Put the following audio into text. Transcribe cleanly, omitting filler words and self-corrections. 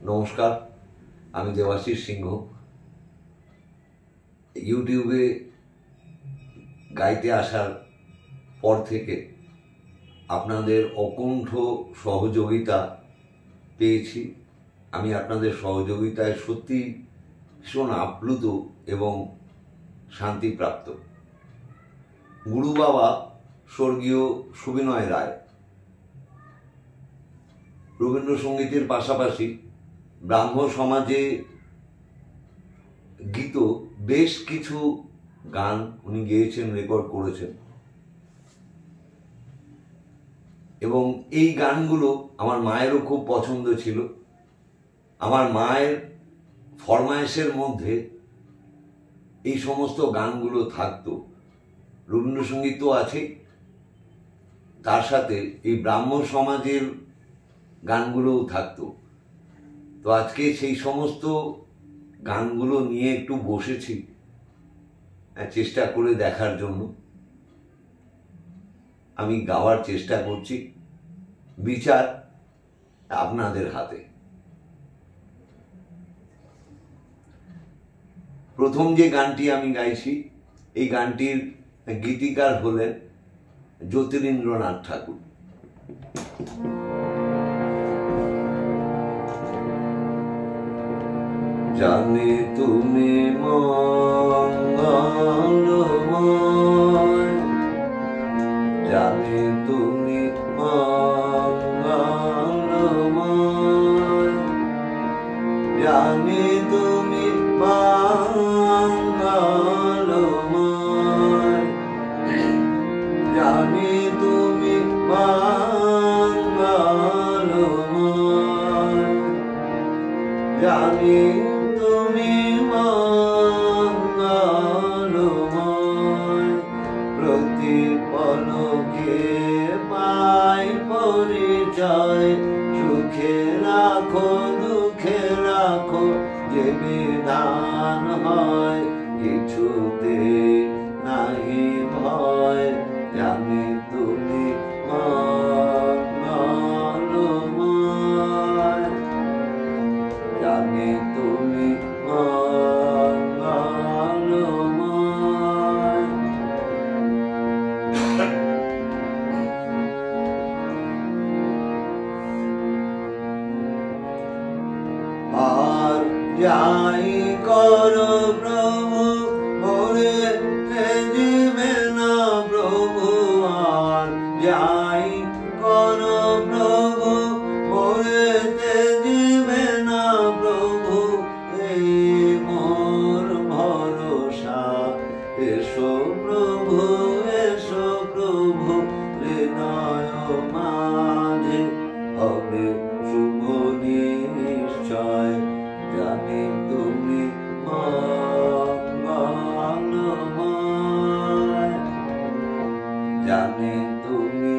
নমস্কার, আমি দেবাশিস সিংহ। ইউটিউবে গাইতে আসার পর থেকে আপনাদের অকুণ্ঠ সহযোগিতা পেয়েছি। আমি আপনাদের সহযোগিতায় সত্যি ভীষণ আপ্লুত এবং শান্তিপ্রাপ্ত। গুরু বাবা স্বর্গীয় সুবিনয় রায় রবীন্দ্রসঙ্গীতের পাশাপাশি ব্রাহ্ম সমাজে গীত বেশ কিছু গান উনি গেয়েছেন, রেকর্ড করেছেন, এবং এই গানগুলো আমার মায়েরও খুব পছন্দ ছিল। আমার মায়ের ফরমায়েশের মধ্যে এই সমস্ত গানগুলো থাকতো। রবীন্দ্রসঙ্গীত তো আছে, তার সাথে এই ব্রাহ্ম সমাজের গানগুলোও থাকতো। তো আজকে সেই সমস্ত গানগুলো নিয়ে একটু বসেছি চেষ্টা করে দেখার জন্য। আমি গাওয়ার চেষ্টা করছি, বিচার আপনাদের হাতে। প্রথম যে গানটি আমি গাইছি, এই গানটির গীতিকার হলেন জ্যোতিরিন্দ্রনাথ ঠাকুর। জানে তুমি মঙ্গলময়, জানে তুমি মঙ্গলময়, জানে তুমি মঙ্গলময়, জানে তুমি মঙ্গলময়, জানে তুমি মঙ্গলময়। প্রতি পলকে পাই পরিচয়, সুখে রাখো দুঃখে রাখো যে বিধান হয়, কিছুতে নাহি ভয়, জানি তুমি মঙ্গলময়, জানি তুমি মঙ্গলময়। আর যাই করো প্রভু মোরে জীবে না প্রভু, আর যাই করো প্রভু মোরে জীবে না প্রভু, এই মোর ভরসা। এসো প্রভু এসো প্রভু, হৃদয় মাঝে হবে শুভ নিশ্চয়, জানি তুমি মঙ্গলময়, জানি তুমি